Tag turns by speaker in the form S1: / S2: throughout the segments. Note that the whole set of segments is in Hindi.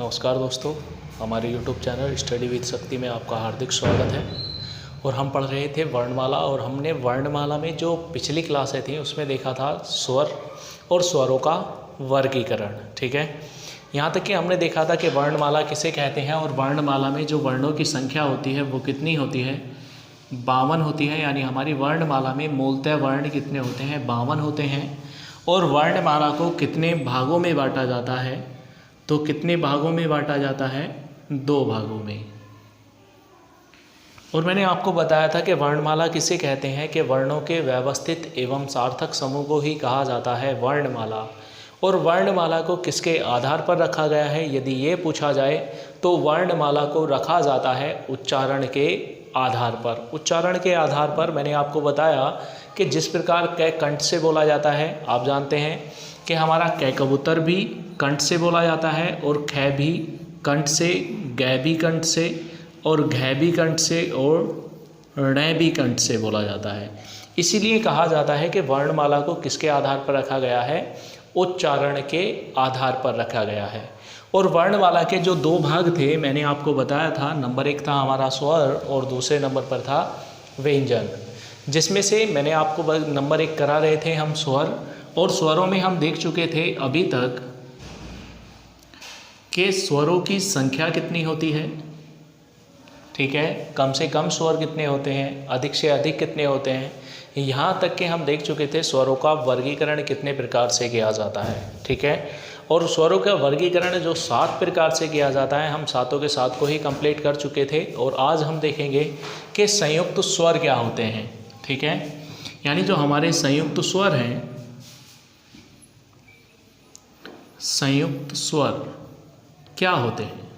S1: नमस्कार दोस्तों, हमारे YouTube चैनल स्टडी विद शक्ति में आपका हार्दिक स्वागत है। और हम पढ़ रहे थे वर्णमाला, और हमने वर्णमाला में जो पिछली क्लासें थी उसमें देखा था स्वर और स्वरों का वर्गीकरण। ठीक है, यहाँ तक कि हमने देखा था कि वर्णमाला किसे कहते हैं, और वर्णमाला में जो वर्णों की संख्या होती है वो कितनी होती है, 52 होती है। यानी हमारी वर्णमाला में मूलतः वर्ण कितने होते हैं, 52 होते हैं। और वर्णमाला को कितने भागों में बांटा जाता है, तो कितने भागों में बांटा जाता है, 2 भागों में। और मैंने आपको बताया था कि वर्णमाला किसे कहते हैं कि वर्णों के व्यवस्थित एवं सार्थक समूह को ही कहा जाता है वर्णमाला। और वर्णमाला को किसके आधार पर रखा गया है, यदि ये पूछा जाए तो वर्णमाला को रखा जाता है उच्चारण के आधार पर। उच्चारण के आधार पर मैंने आपको बताया कि जिस प्रकार कै कंठ से बोला जाता है, आप जानते हैं कि हमारा कै कबूतर भी कंठ से बोला जाता है, और ख भी कंठ से, ग भी कंठ से, और घ भी कंठ से, और ण भी कंठ से बोला जाता है। इसीलिए कहा जाता है कि वर्णमाला को किसके आधार पर रखा गया है, उच्चारण के आधार पर रखा गया है। और वर्णमाला के जो 2 भाग थे मैंने आपको बताया था, नंबर 1 था हमारा स्वर और दूसरे नंबर पर था व्यंजन, जिसमें से मैंने आपको नंबर 1 करा रहे थे हम स्वर। और स्वरों में हम देख चुके थे अभी तक कि स्वरों की संख्या कितनी होती है। ठीक है, कम से कम स्वर कितने होते हैं, अधिक से अधिक कितने होते हैं। यहाँ तक कि हम देख चुके थे स्वरों का वर्गीकरण कितने प्रकार से किया जाता है। ठीक है, और स्वरों का वर्गीकरण जो 7 प्रकार से किया जाता है, हम सातों के साथ को ही कंप्लीट कर चुके थे। और आज हम देखेंगे कि संयुक्त स्वर क्या होते हैं। ठीक है, यानी जो हमारे संयुक्त स्वर हैं, संयुक्त स्वर क्या होते हैं।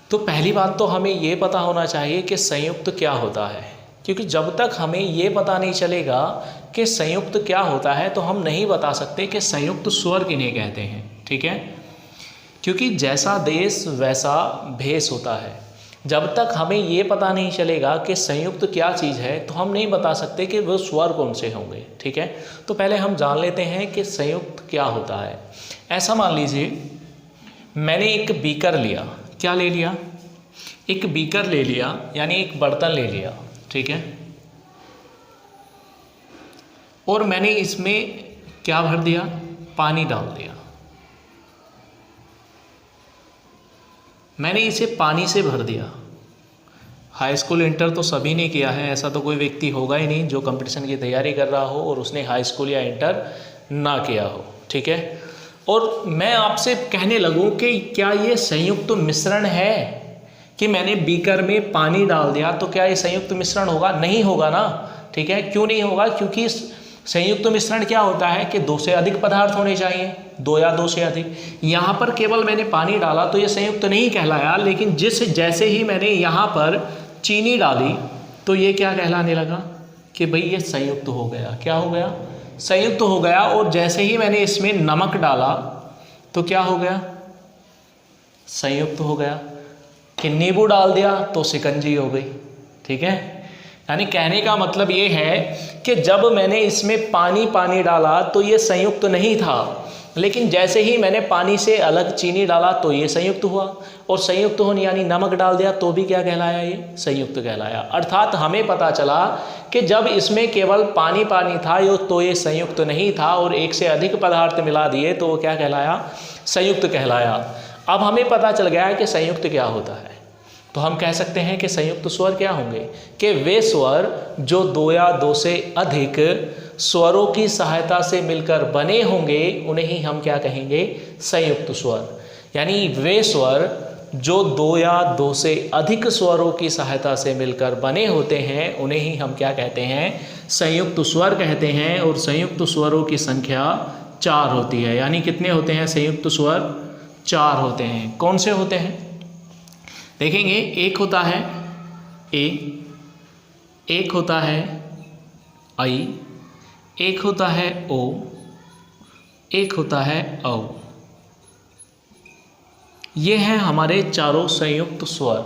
S1: तो पहली बात तो हमें ये पता होना चाहिए कि संयुक्त क्या होता है, क्योंकि जब तक हमें ये पता नहीं चलेगा कि संयुक्त क्या होता है तो हम नहीं बता सकते कि संयुक्त स्वर किन्हें कहते हैं। ठीक है, क्योंकि जैसा देश वैसा भेष होता है। जब तक हमें ये पता नहीं चलेगा कि संयुक्त क्या चीज़ है तो हम नहीं बता सकते कि वो स्वर कौन से होंगे। ठीक है, तो पहले हम जान लेते हैं कि संयुक्त क्या होता है। ऐसा मान लीजिए मैंने एक बीकर लिया, क्या ले लिया, एक बीकर ले लिया, यानी एक बर्तन ले लिया। ठीक है, और मैंने इसमें क्या भर दिया, पानी डाल दिया। मैंने इसे पानी से भर दिया। हाई स्कूल इंटर तो सभी ने किया है, ऐसा तो कोई व्यक्ति होगा ही नहीं जो कंपटीशन की तैयारी कर रहा हो और उसने हाई स्कूल या इंटर ना किया हो। ठीक है, और मैं आपसे कहने लगूं कि क्या ये संयुक्त मिश्रण है कि मैंने बीकर में पानी डाल दिया, तो क्या ये संयुक्त मिश्रण होगा, नहीं होगा ना। ठीक है, क्यों नहीं होगा, क्योंकि संयुक्त मिश्रण क्या होता है कि 2 से अधिक पदार्थ होने चाहिए, 2 या 2 से अधिक। यहाँ पर केवल मैंने पानी डाला तो ये संयुक्त नहीं कहलाया, लेकिन जैसे ही मैंने यहाँ पर चीनी डाली तो ये क्या कहलाने लगा कि भाई ये संयुक्त हो गया। क्या हो गया, संयुक्त हो गया। और जैसे ही मैंने इसमें नमक डाला तो क्या हो गया, संयुक्त हो गया। कि नींबू डाल दिया तो शिकंजी हो गई। ठीक है, यानी कहने का मतलब ये है कि जब मैंने इसमें पानी डाला तो ये संयुक्त नहीं था, लेकिन जैसे ही मैंने पानी से अलग चीनी डाला तो ये संयुक्त हुआ। और संयुक्त होने यानी नमक डाल दिया तो भी क्या कहलाया, ये संयुक्त कहलाया। अर्थात हमें पता चला कि जब इसमें केवल पानी था तो ये संयुक्त नहीं था, और 1 से अधिक पदार्थ मिला दिए तो वो क्या कहलाया, संयुक्त कहलाया। अब हमें पता चल गया है कि संयुक्त क्या होता है, तो हम कह सकते हैं कि संयुक्त स्वर क्या होंगे, कि वे स्वर जो 2 या 2 से अधिक स्वरों की सहायता से मिलकर बने होंगे उन्हें ही हम क्या कहेंगे, संयुक्त स्वर। यानी वे स्वर जो 2 या 2 से अधिक स्वरों की सहायता से मिलकर बने होते हैं उन्हें ही हम क्या कहते हैं, संयुक्त स्वर कहते हैं। और संयुक्त स्वरों की संख्या 4 होती है। यानी कितने होते हैं संयुक्त स्वर, 4 होते हैं। कौन से होते हैं देखेंगे, एक होता है ए, एक होता है आई, एक होता है ओ, एक होता है औ। ये हैं हमारे चारों संयुक्त स्वर।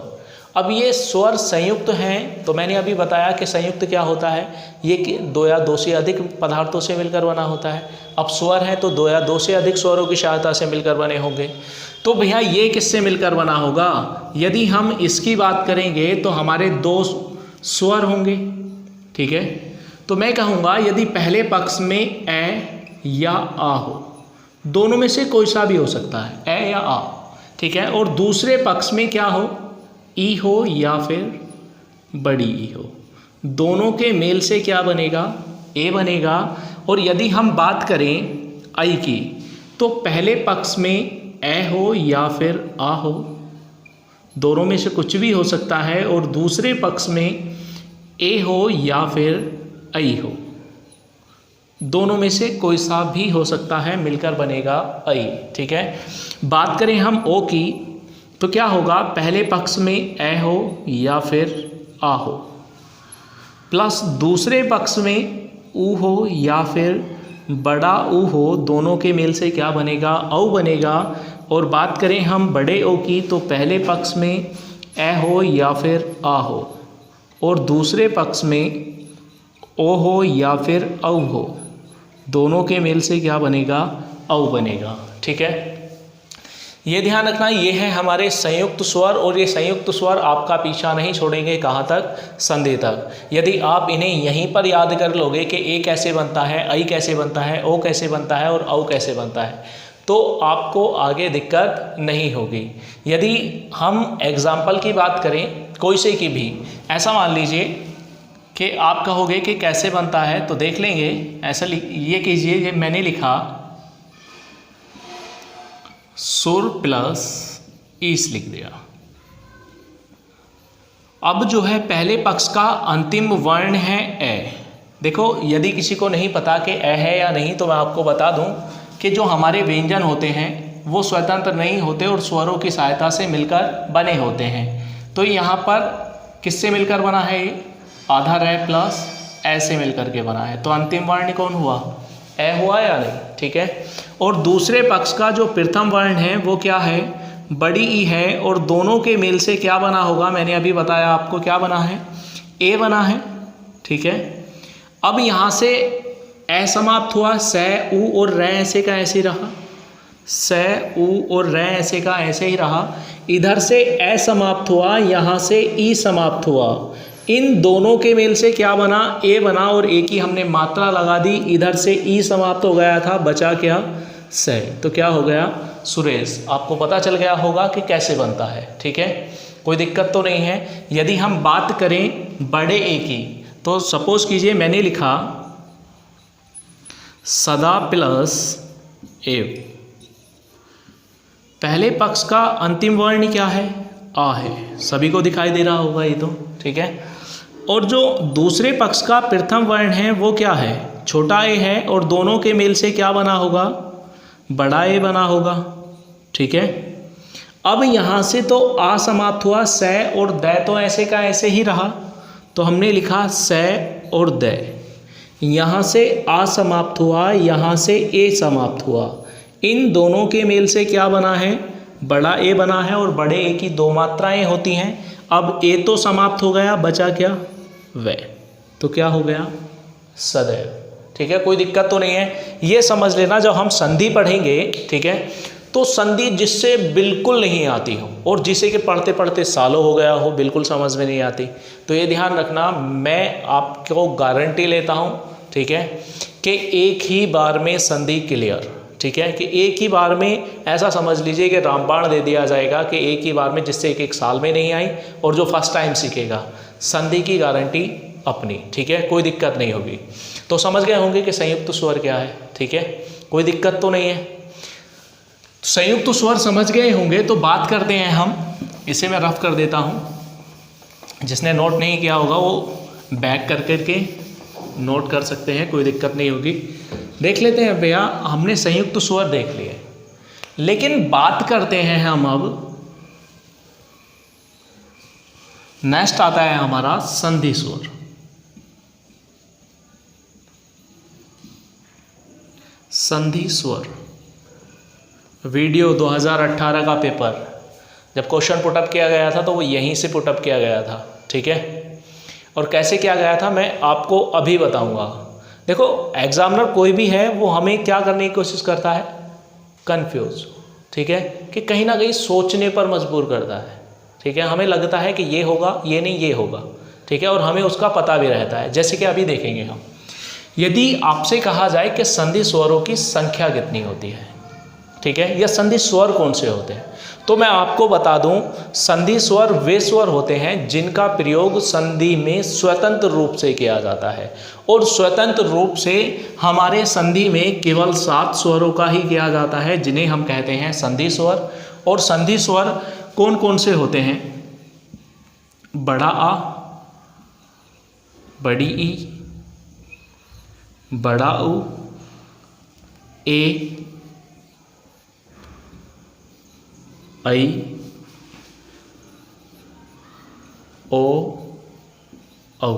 S1: अब ये स्वर संयुक्त हैं, तो मैंने अभी बताया कि संयुक्त क्या होता है, ये कि दो या दो से अधिक पदार्थों से मिलकर बना होता है। अब स्वर है तो दो या दो से अधिक स्वरों की सहायता से मिलकर बने होंगे। तो भैया ये किससे मिलकर बना होगा, यदि हम इसकी बात करेंगे तो हमारे दो स्वर होंगे, ठीक है। तो मैं कहूँगा यदि पहले पक्ष में ए या आ हो, दोनों में से कोई सा भी हो सकता है, ए या आ, ठीक है। और दूसरे पक्ष में क्या हो, ई हो या फिर बड़ी ई हो, दोनों के मेल से क्या बनेगा, ए बनेगा। और यदि हम बात करें आई की, तो पहले पक्ष में ए हो या फिर आ हो, दोनों में से कुछ भी हो सकता है। और दूसरे पक्ष में ए हो या फिर आई हो, दोनों में से कोई सा भी हो सकता है, मिलकर बनेगा आई, ठीक है। बात करें हम ओ की, तो क्या होगा, पहले पक्ष में ए हो या फिर आ हो, प्लस दूसरे पक्ष में ऊ हो या फिर बड़ा ऊ हो, दोनों के मेल से क्या बनेगा, औ बनेगा। और बात करें हम बड़े ओ की, तो पहले पक्ष में ए हो या फिर आ हो, और दूसरे पक्ष में ओ हो या फिर औ हो, दोनों के मेल से क्या बनेगा, औ बनेगा, ठीक है। ये ध्यान रखना, ये है हमारे संयुक्त स्वर, और ये संयुक्त स्वर आपका पीछा नहीं छोड़ेंगे, कहाँ तक, संधि तक। यदि आप इन्हें यहीं पर याद कर लोगे कि ए कैसे बनता है, आई कैसे बनता है, ओ कैसे बनता है और औ कैसे बनता है, तो आपको आगे दिक्कत नहीं होगी। यदि हम एग्जाम्पल की बात करें कोई से की भी, ऐसा मान लीजिए कि आप कहोगे कि कैसे बनता है, तो देख लेंगे। ऐसा ये कीजिए, ये मैंने लिखा सुर प्लस ईस लिख दिया। अब जो है पहले पक्ष का अंतिम वर्ण है ए। देखो, यदि किसी को नहीं पता कि ए है या नहीं, तो मैं आपको बता दूं कि जो हमारे व्यंजन होते हैं वो स्वतंत्र नहीं होते और स्वरों की सहायता से मिलकर बने होते हैं। तो यहाँ पर किससे मिलकर बना है, ये आधा रे प्लस ए से मिलकर के बना है। तो अंतिम वर्ण कौन हुआ, ए हुआ या नहीं, ठीक है। और दूसरे पक्ष का जो प्रथम वर्ण है वो क्या है, बड़ी ई है, और दोनों के मेल से क्या बना होगा, मैंने अभी बताया आपको क्या बना है, ए बना है, ठीक है। अब यहाँ से ए समाप्त हुआ, से ऊ और रे ऐसे का ऐसे ही रहा, से ऊ और रे ऐसे का ऐसे ही रहा। इधर से ए समाप्त हुआ, यहाँ से ई समाप्त हुआ, इन दोनों के मेल से क्या बना, ए बना, और ए की हमने मात्रा लगा दी, इधर से ई समाप्त हो गया था, बचा क्या, से। तो क्या हो गया, सुरेश। आपको पता चल गया होगा कि कैसे बनता है, ठीक है, कोई दिक्कत तो नहीं है। यदि हम बात करें बड़े ए की, तो सपोज कीजिए मैंने लिखा सदा प्लस एव, पहले पक्ष का अंतिम वर्ण क्या है, आ है, सभी को दिखाई दे रहा होगा ये तो, ठीक है। और जो दूसरे पक्ष का प्रथम वर्ण है वो क्या है, छोटा ए है, और दोनों के मेल से क्या बना होगा, बड़ा ए बना होगा, ठीक है। अब यहाँ से तो आ समाप्त हुआ, से और द तो ऐसे का ऐसे ही रहा, तो हमने लिखा से और द। यहाँ से आ समाप्त हुआ, यहाँ से ए समाप्त हुआ, इन दोनों के मेल से क्या बना है, बड़ा ए बना है, और बड़े ए की दो मात्राएं होती हैं। अब ए तो समाप्त हो गया, बचा क्या, वे, तो क्या हो गया, सदैव, ठीक है, कोई दिक्कत तो नहीं है। ये समझ लेना, जब हम संधि पढ़ेंगे, ठीक है, तो संधि जिससे बिल्कुल नहीं आती हो और जिसे कि पढ़ते पढ़ते सालों हो गया हो, बिल्कुल समझ में नहीं आती, तो ये ध्यान रखना, मैं आपको गारंटी लेता हूँ, ठीक है, कि एक ही बार में संधि क्लियर, ठीक है, कि एक ही बार में ऐसा समझ लीजिए कि रामबाण दे दिया जाएगा कि एक ही बार में, जिससे एक साल में नहीं आई, और जो फर्स्ट टाइम सीखेगा, संधि की गारंटी अपनी, ठीक है, कोई दिक्कत नहीं होगी। तो समझ गए होंगे कि संयुक्त स्वर क्या है, ठीक है, कोई दिक्कत तो नहीं है। संयुक्त स्वर समझ गए होंगे, तो बात करते हैं हम, इसे मैं रफ कर देता हूँ, जिसने नोट नहीं किया होगा वो बैक कर करके नोट कर सकते हैं, कोई दिक्कत नहीं होगी। देख लेते हैं भैया, हमने संयुक्त स्वर देख लिए, लेकिन बात करते हैं हम अब, नेक्स्ट आता है हमारा संधि स्वर। संधि स्वर वीडियो 2018 का पेपर जब क्वेश्चन पुटअप किया गया था तो वो यहीं से पुटअप किया गया था, ठीक है। और कैसे किया गया था मैं आपको अभी बताऊंगा। देखो एग्जामिनर कोई भी है वो हमें क्या करने की कोशिश करता है, कंफ्यूज, ठीक है, कि कहीं ना कहीं सोचने पर मजबूर करता है, ठीक है। हमें लगता है कि ये होगा, ये नहीं ये होगा, ठीक है, और हमें उसका पता भी रहता है। जैसे कि अभी देखेंगे हम, यदि आपसे कहा जाए कि संधि स्वरों की संख्या कितनी होती है, ठीक है, या संधि स्वर कौन से होते हैं, तो मैं आपको बता दूं संधि स्वर वे स्वर होते हैं जिनका प्रयोग संधि में स्वतंत्र रूप से किया जाता है। और स्वतंत्र रूप से हमारे संधि में केवल 7 स्वरों का ही किया जाता है, जिन्हें हम कहते हैं संधि स्वर। और संधि स्वर कौन कौन से होते हैं, बड़ा आ, बड़ी ई, बड़ा ऊ, ए, आई, ओ, औ।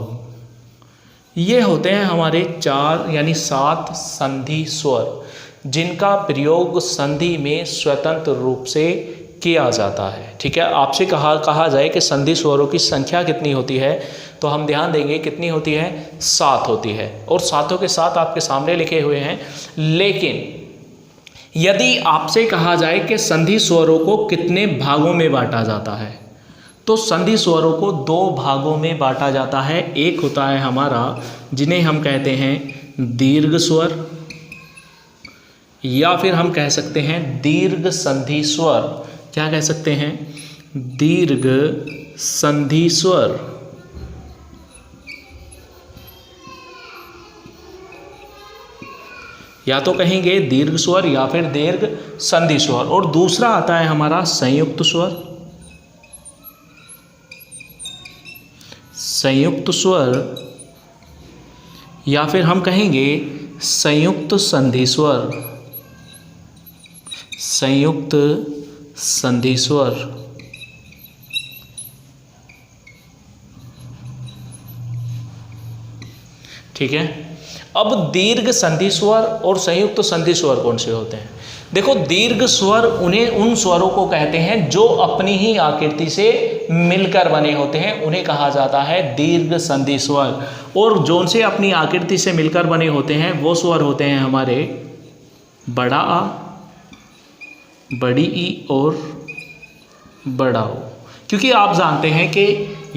S1: ये होते हैं हमारे 4 यानी 7 संधि स्वर जिनका प्रयोग संधि में स्वतंत्र रूप से किया जाता है, ठीक है। आपसे कहा जाए कि संधि स्वरों की संख्या कितनी होती है, तो हम ध्यान देंगे कितनी होती है, 7 होती है। और 7 के साथ आपके सामने लिखे हुए हैं। लेकिन यदि आपसे कहा जाए कि संधि स्वरों को कितने भागों में बांटा जाता है, तो संधि स्वरों को 2 भागों में बांटा जाता है। एक होता है हमारा जिन्हें हम कहते हैं दीर्घ स्वर, या फिर हम कह सकते हैं दीर्घ संधि स्वर। क्या कह सकते हैं, दीर्घ संधि स्वर। या तो कहेंगे दीर्घ स्वर या फिर दीर्घ संधि स्वर। और दूसरा आता है हमारा संयुक्त स्वर, संयुक्त स्वर, या फिर हम कहेंगे संयुक्त संधि स्वर, संयुक्त संधि स्वर। ठीक है। अब दीर्घ संधि स्वर और संयुक्त संधि स्वर कौन से होते हैं? देखो दीर्घ स्वर उन स्वरों को कहते हैं जो अपनी ही आकृति से मिलकर बने होते हैं, उन्हें कहा जाता है दीर्घ संधि स्वर। और जोन से अपनी आकृति से मिलकर बने होते हैं वो स्वर होते हैं हमारे बड़ा आ, बड़ी ई और बड़ा ओ। क्योंकि आप जानते हैं कि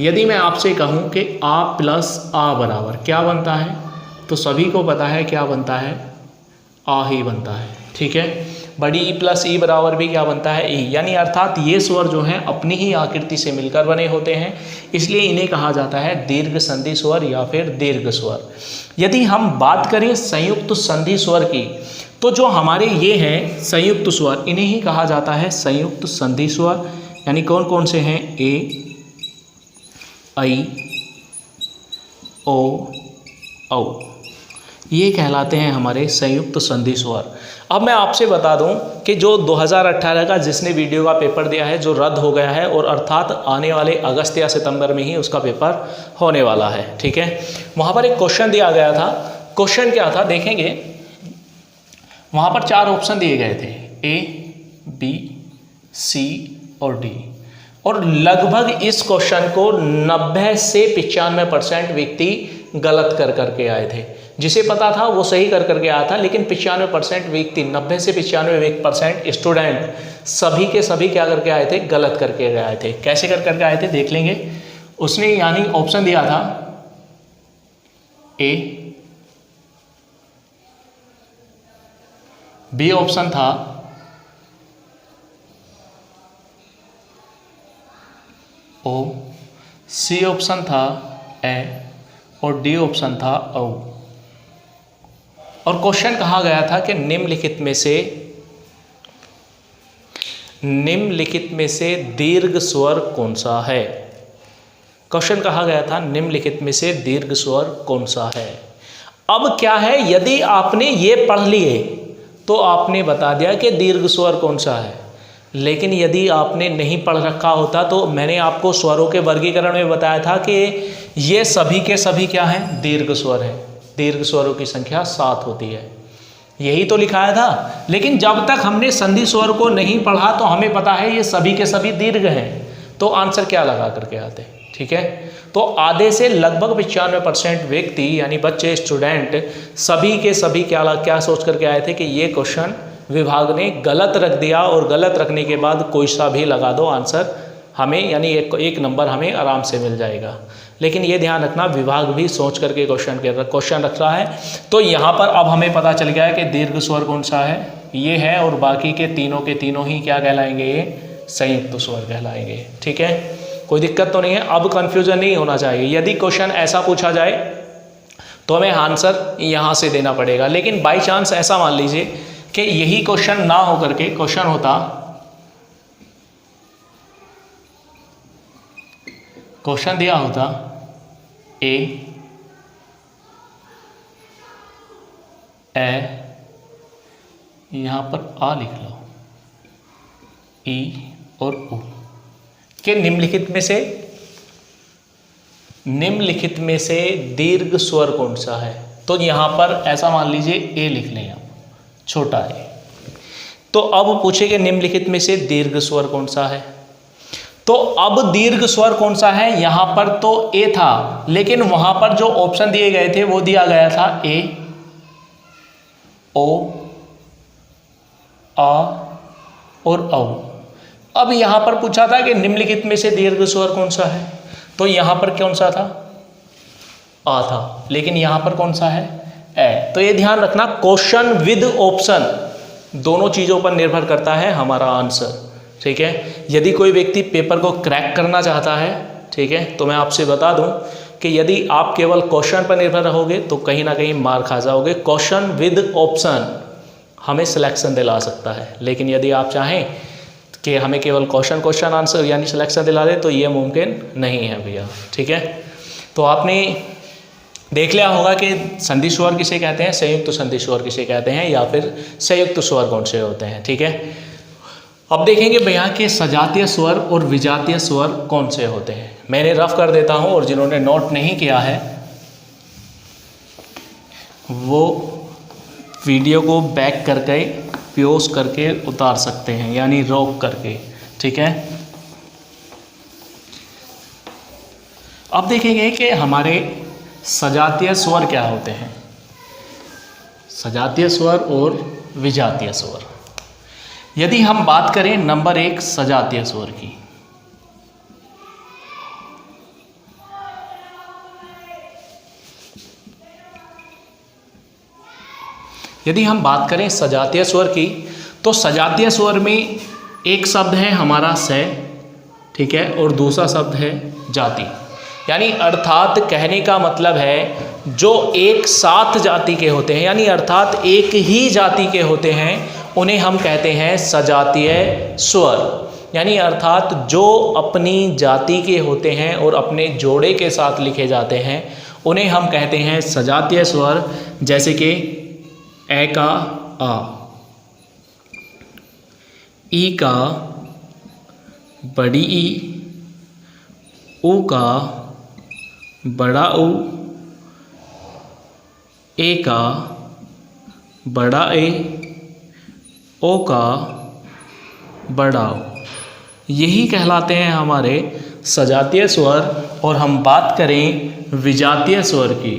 S1: यदि मैं आपसे कहूं कि आ प्लस आ बराबर क्या बनता है, तो सभी को पता है क्या बनता है, आ ही बनता है। ठीक है। बड़ी ई प्लस ई बराबर भी क्या बनता है, ई। यानी अर्थात ये स्वर जो हैं अपनी ही आकृति से मिलकर बने होते हैं, इसलिए इन्हें कहा जाता है दीर्घ संधि स्वर या फिर दीर्घ स्वर। यदि हम बात करें संयुक्त संधि स्वर की, तो जो हमारे ये हैं संयुक्त स्वर, इन्हें ही कहा जाता है संयुक्त संधि स्वर। यानी कौन कौन से हैं, ए, आई, ओ, औ, ये कहलाते हैं हमारे संयुक्त संधि स्वर। अब मैं आपसे बता दूं कि जो 2018 का जिसने वीडियो का पेपर दिया है जो रद्द हो गया है, और अर्थात आने वाले अगस्त या सितंबर में ही उसका पेपर होने वाला है। ठीक है। वहाँ पर एक क्वेश्चन दिया गया था। क्वेश्चन क्या था देखेंगे, वहाँ पर 4 ऑप्शन दिए गए थे, ए, बी, सी और डी। और लगभग इस क्वेश्चन को 90 से 95% व्यक्ति गलत कर करके आए थे। जिसे पता था वो सही कर करके आया था, लेकिन 95% व्यक्ति, 90 से 95% स्टूडेंट सभी के सभी क्या करके आए थे, गलत करके आए थे। कैसे कर करके आए थे देख लेंगे। उसने यानी ऑप्शन दिया था ए, बी ऑप्शन था ओ, सी ऑप्शन था ए और डी ऑप्शन था औ। और क्वेश्चन कहा गया था कि निम्नलिखित में से दीर्घ स्वर कौन सा है। क्वेश्चन कहा गया था निम्नलिखित में से दीर्घ स्वर कौन सा है। अब क्या है, यदि आपने ये पढ़ लिए तो आपने बता दिया कि दीर्घ स्वर कौन सा है, लेकिन यदि आपने नहीं पढ़ रखा होता तो मैंने आपको स्वरों के वर्गीकरण में बताया था कि ये सभी के सभी क्या हैं, दीर्घ स्वर हैं। दीर्घ स्वरों की संख्या 7 होती है। यही तो लिखाया था। लेकिन जब तक हमने संधि स्वर को नहीं पढ़ा तो हमें पता है ये सभी के सभी दीर्घ हैं, तो आंसर क्या लगा करके आते हैं, ठीक है। तो आधे से लगभग 95% व्यक्ति यानी बच्चे, स्टूडेंट सभी के सभी क्या सोच करके आए थे कि ये क्वेश्चन विभाग ने गलत रख दिया, और गलत रखने के बाद कोई सा भी लगा दो आंसर हमें, यानी एक नंबर हमें आराम से मिल जाएगा। लेकिन ये ध्यान रखना विभाग भी सोच करके क्वेश्चन रख रहा है। तो यहाँ पर अब हमें पता चल गया है कि दीर्घ स्वर कौन सा है, ये है, और बाकी के तीनों ही क्या कहलाएंगे, ये संयुक्त स्वर कहलाएंगे, ठीक है। कोई दिक्कत तो नहीं है, अब कन्फ्यूजन नहीं होना चाहिए। यदि क्वेश्चन ऐसा पूछा जाए तो हमें आंसर यहाँ से देना पड़ेगा, लेकिन बाई चांस ऐसा मान लीजिए कि यही क्वेश्चन ना हो करके क्वेश्चन होता, क्वेश्चन दिया होता ए यहाँ पर आ लिख लो, ई और उ के निम्नलिखित में से दीर्घ स्वर कौन सा है। तो यहाँ पर ऐसा मान लीजिए ए लिख लें आप, छोटा ए। तो अब पूछेंगे निम्नलिखित में से दीर्घ स्वर कौन सा है। तो अब दीर्घ स्वर कौन सा है, यहाँ पर तो ए था, लेकिन वहाँ पर जो ऑप्शन दिए गए थे वो दिया गया था ए, ओ, आ और औ। अब यहाँ पर पूछा था कि निम्नलिखित में से दीर्घ स्वर कौन सा है, तो यहाँ पर कौन सा था, आ था, लेकिन यहाँ पर कौन सा है, ए। तो ये ध्यान रखना, क्वेश्चन विद ऑप्शन दोनों चीज़ों पर निर्भर करता है हमारा आंसर, ठीक है। यदि कोई व्यक्ति पेपर को क्रैक करना चाहता है, ठीक है, तो मैं आपसे बता दूं कि यदि आप केवल क्वेश्चन पर निर्भर रहोगे तो कहीं ना कहीं मार खा जाओगे। क्वेश्चन विद ऑप्शन हमें सिलेक्शन दिला सकता है, लेकिन यदि आप चाहें कि हमें केवल क्वेश्चन आंसर यानी सिलेक्शन दिला दे तो ये मुमकिन नहीं है भैया, ठीक है। तो आपने देख लिया होगा कि संधि स्वर किसे कहते हैं, संयुक्त संधि स्वर किसे कहते हैं, या फिर संयुक्त स्वर कौन से होते हैं, ठीक है। अब देखेंगे भैया कि सजातीय स्वर और विजातीय स्वर कौन से होते हैं। मैंने रफ कर देता हूं, और जिन्होंने नोट नहीं किया है वो वीडियो को बैक करके पॉज करके उतार सकते हैं, यानी रोक करके, ठीक है। अब देखेंगे कि हमारे सजातीय स्वर क्या होते हैं, सजातीय स्वर और विजातीय स्वर। यदि हम बात करें नंबर 1 सजातीय स्वर की, यदि हम बात करें सजातीय स्वर की, तो सजातीय स्वर में एक शब्द है हमारा से, ठीक है, और दूसरा शब्द है जाति। यानी अर्थात कहने का मतलब है जो एक साथ जाति के होते हैं, यानी अर्थात एक ही जाति के होते हैं, उन्हें हम कहते हैं सजातीय स्वर। यानी अर्थात जो अपनी जाति के होते हैं और अपने जोड़े के साथ लिखे जाते हैं उन्हें हम कहते हैं सजातीय स्वर। जैसे कि ए का आ, ई का बड़ी ई, ऊ का बड़ा ऊ, ए का बड़ा ए, ओ का बड़ा ओ, यही कहलाते हैं हमारे सजातीय स्वर। और हम बात करें विजातीय स्वर की,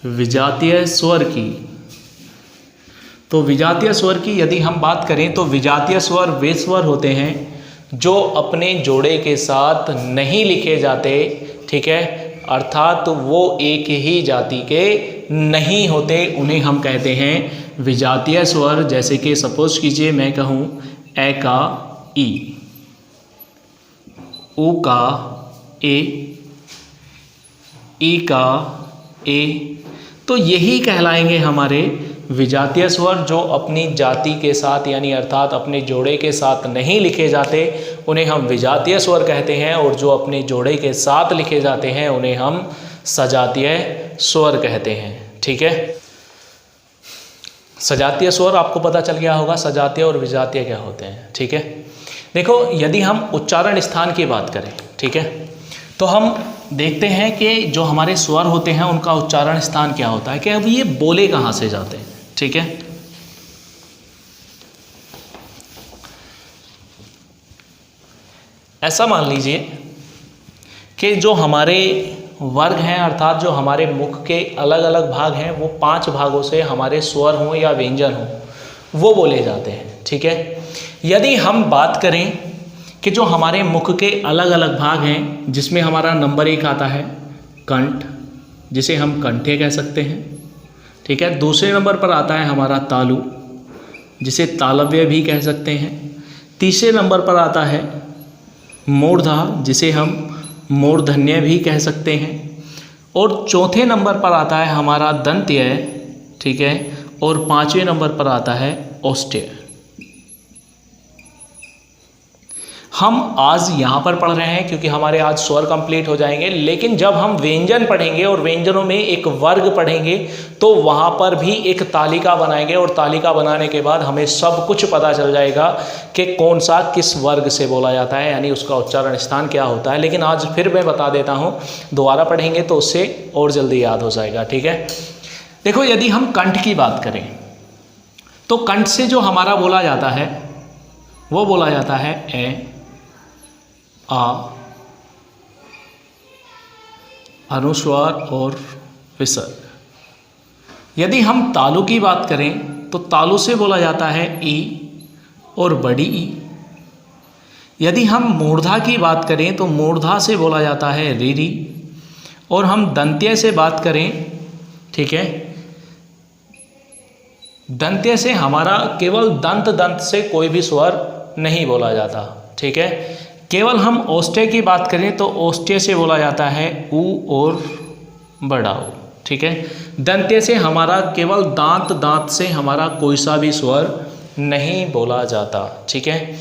S1: विजातीय स्वर की, तो विजातीय स्वर की यदि हम बात करें तो विजातीय स्वर वे स्वर होते हैं जो अपने जोड़े के साथ नहीं लिखे जाते, ठीक है, अर्थात वो एक ही जाति के नहीं होते, उन्हें हम कहते हैं विजातीय स्वर। जैसे कि सपोज कीजिए मैं कहूँ ए का ई, ऊ का ए, ई का ए, तो यही कहलाएंगे हमारे विजातीय स्वर जो अपनी जाति के साथ यानी अर्थात अपने जोड़े के साथ नहीं लिखे जाते, उन्हें हम विजातीय स्वर कहते हैं, और जो अपने जोड़े के साथ लिखे जाते हैं उन्हें हम सजातीय स्वर कहते हैं, ठीक है। सजातीय स्वर आपको पता चल गया होगा सजातीय और विजातीय क्या होते हैं, ठीक है। देखो यदि हम उच्चारण स्थान की बात करें, ठीक है, तो हम देखते हैं कि जो हमारे स्वर होते हैं उनका उच्चारण स्थान क्या होता है, कि अब ये बोले कहाँ से जाते हैं। ठीक है, ऐसा मान लीजिए कि जो हमारे वर्ग हैं, अर्थात जो हमारे मुख के अलग अलग भाग हैं, वो 5 भागों से हमारे स्वर हों या व्यंजन हों, वो बोले जाते हैं। ठीक है, यदि हम बात करें कि जो हमारे मुख के अलग अलग भाग हैं, जिसमें हमारा नंबर 1 आता है कंठ, जिसे हम कंठे कह सकते हैं। ठीक है, दूसरे नंबर पर आता है हमारा तालु, जिसे तालव्य भी कह सकते हैं। तीसरे नंबर पर आता है मूर्धा, जिसे हम मूर्धन्य भी कह सकते हैं। और चौथे नंबर पर आता है हमारा दंत्य। ठीक है, और 5वें नंबर पर आता है औष्ठ्य। हम आज यहाँ पर पढ़ रहे हैं क्योंकि हमारे आज स्वर कंप्लीट हो जाएंगे, लेकिन जब हम व्यंजन पढ़ेंगे और व्यंजनों में एक वर्ग पढ़ेंगे तो वहाँ पर भी एक तालिका बनाएंगे, और तालिका बनाने के बाद हमें सब कुछ पता चल जाएगा कि कौन सा किस वर्ग से बोला जाता है, यानी उसका उच्चारण स्थान क्या होता है। लेकिन आज फिर मैं बता देता हूँ, दोबारा पढ़ेंगे तो उससे और जल्दी याद हो जाएगा। ठीक है, देखो यदि हम कंठ की बात करें तो कंठ से जो हमारा बोला जाता है वो बोला जाता है ए, आ, अनुस्वार और विसर्ग। यदि हम तालु की बात करें तो तालु से बोला जाता है ई और बड़ी ई। यदि हम मूर्धा की बात करें तो मूर्धा से बोला जाता है रीरी। और हम दंत्य से बात करें, ठीक है, दंत्य से हमारा केवल दंत से कोई भी स्वर नहीं बोला जाता। ठीक है, केवल हम औष्ठ्य की बात करें तो औष्ठ्य से बोला जाता है ऊ और बड़ा ऊ। ठीक है, दंत्य से हमारा केवल दांत से हमारा कोई सा भी स्वर नहीं बोला जाता। ठीक है,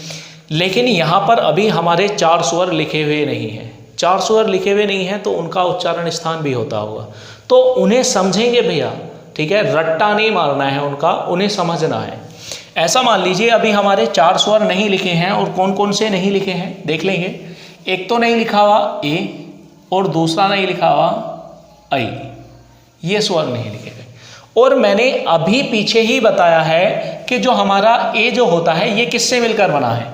S1: लेकिन यहाँ पर अभी हमारे 4 स्वर लिखे हुए नहीं हैं। 4 स्वर लिखे हुए नहीं हैं तो उनका उच्चारण स्थान भी होता होगा, तो उन्हें समझेंगे भैया। ठीक है, रट्टा नहीं मारना है उनका, उन्हें समझना है। ऐसा मान लीजिए अभी हमारे 4 स्वर नहीं लिखे हैं, और कौन कौन से नहीं लिखे हैं देख लेंगे। एक तो नहीं लिखा हुआ ए, और दूसरा नहीं लिखा हुआ आई, ये स्वर नहीं लिखे गए। और मैंने अभी पीछे ही बताया है कि जो हमारा ए जो होता है ये किससे मिलकर बना है।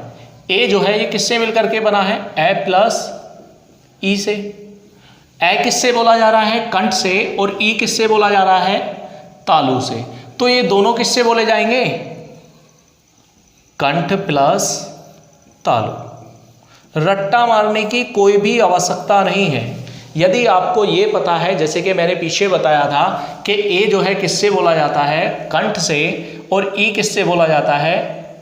S1: ए जो है ये किससे मिलकर के बना है, ए प्लस ई से। ए किससे बोला जा रहा है, कंठ से, और ई किससे बोला जा रहा है, तालु से। तो ये दोनों किससे बोले जाएंगे, कंठ प्लस तालु। रट्टा मारने की कोई भी आवश्यकता नहीं है। यदि आपको ये पता है, जैसे कि मैंने पीछे बताया था कि ए जो है किससे बोला जाता है, कंठ से, और ई किससे बोला जाता है,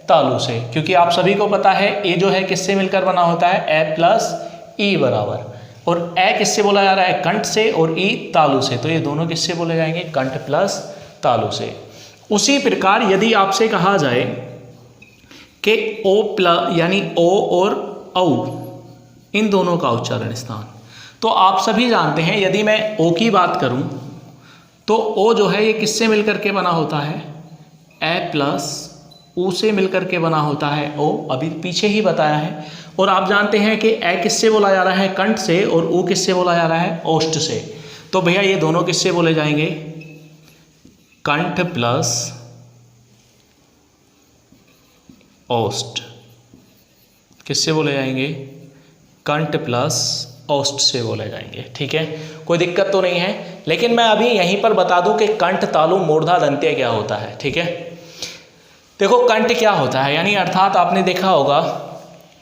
S1: तालु से। क्योंकि आप सभी को पता है ए जो है किससे मिलकर बना होता है, ए प्लस ई बराबर, और ए किससे बोला जा रहा है, कंठ से, और ई तालु से। तो ये दोनों किससे बोले जाएंगे, कंठ प्लस तालु से। उसी प्रकार यदि आपसे कहा जाए कि ओ प्लस यानी ओ और औ, इन दोनों का उच्चारण स्थान, तो आप सभी जानते हैं यदि मैं ओ की बात करूं तो ओ जो है ये किससे मिलकर के बना होता है, ए प्लस ऊ से मिलकर के बना होता है ओ, अभी पीछे ही बताया है। और आप जानते हैं कि ए किससे बोला जा रहा है, कंठ से, और ऊ किससे बोला जा रहा है, ओष्ठ से। तो भैया ये दोनों किससे बोले जाएंगे, कंठ प्लस औष्ठ। किससे बोले जाएंगे, कंठ प्लस औष्ठ से बोले जाएंगे। ठीक है, कोई दिक्कत तो नहीं है। लेकिन मैं अभी यहीं पर बता दूं कि कंठ, तालु, मूर्धा, दंत्य क्या होता है। ठीक है, देखो कंठ क्या होता है, यानी अर्थात आपने देखा होगा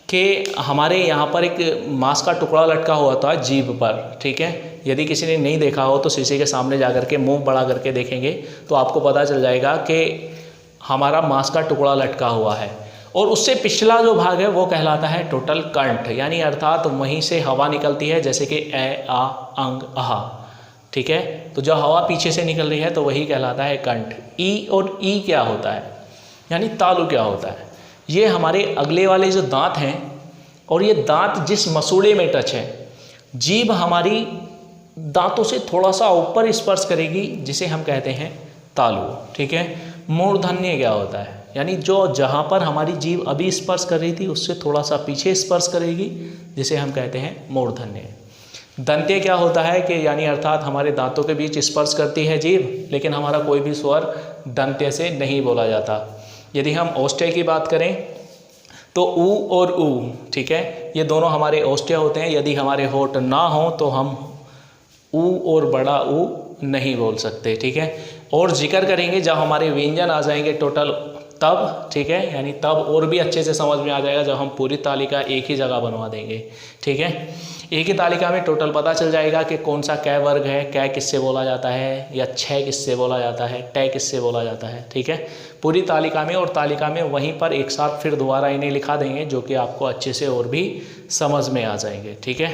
S1: कि हमारे यहाँ पर एक मांस का टुकड़ा लटका हुआ था जीभ पर। ठीक है, यदि किसी ने नहीं देखा हो तो शीशे के सामने जा करके मुंह बड़ा करके देखेंगे तो आपको पता चल जाएगा कि हमारा मांस का टुकड़ा लटका हुआ है। और उससे पिछला जो भाग है वो कहलाता है टोटल कंठ, यानी अर्थात वहीं से हवा निकलती है, जैसे कि ए, आ, अंग, आहा। ठीक है, तो जो हवा पीछे से निकल रही है तो वही कहलाता है कंठ। ई और ई क्या होता है, यानी तालु क्या होता है, ये हमारे अगले वाले जो दांत हैं, और ये दांत जिस मसूड़े में टच है, जीभ हमारी दांतों से थोड़ा सा ऊपर स्पर्श करेगी, जिसे हम कहते हैं तालु। ठीक है, मूर्धन्य क्या होता है, यानी जो जहाँ पर हमारी जीभ अभी स्पर्श कर रही थी उससे थोड़ा सा पीछे स्पर्श करेगी, जिसे हम कहते हैं मूर्धन्य। दंत्य क्या होता है कि यानी अर्थात हमारे दांतों के बीच स्पर्श करती है जीभ, लेकिन हमारा कोई भी स्वर दंत्य से नहीं बोला जाता। यदि हम ओष्ठ्य की बात करें तो ऊ और ऊ, ठीक है, ये दोनों हमारे ओष्ठ्य होते हैं। यदि हमारे होठ ना हो तो हम ऊ और बड़ा ऊ नहीं बोल सकते, ठीक है। और जिक्र करेंगे जब हमारे व्यंजन आ जाएंगे टोटल तब, ठीक है, यानी तब और भी अच्छे से समझ में आ जाएगा जब हम पूरी तालिका एक ही जगह बनवा देंगे, ठीक है। एक ही तालिका में टोटल पता चल जाएगा कि कौन सा कै वर्ग है, कै किससे बोला जाता है, या छः किससे बोला जाता है, टै किससे बोला जाता है, ठीक है, पूरी तालिका में। और तालिका में वहीं पर एक साथ फिर दोबारा इन्हें लिखा देंगे, जो कि आपको अच्छे से और भी समझ में आ जाएंगे, ठीक है।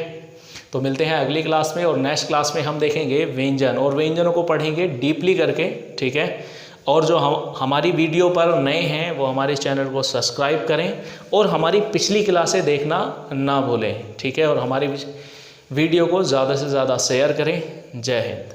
S1: तो मिलते हैं अगली क्लास में, और नेक्स्ट क्लास में हम देखेंगे व्यंजन, और व्यंजनों को पढ़ेंगे डीपली करके, ठीक है। और जो हमारी वीडियो पर नए हैं वो हमारे चैनल को सब्सक्राइब करें, और हमारी पिछली क्लासें देखना ना भूलें, ठीक है। और हमारी वीडियो को ज़्यादा से ज़्यादा शेयर करें। जय हिंद।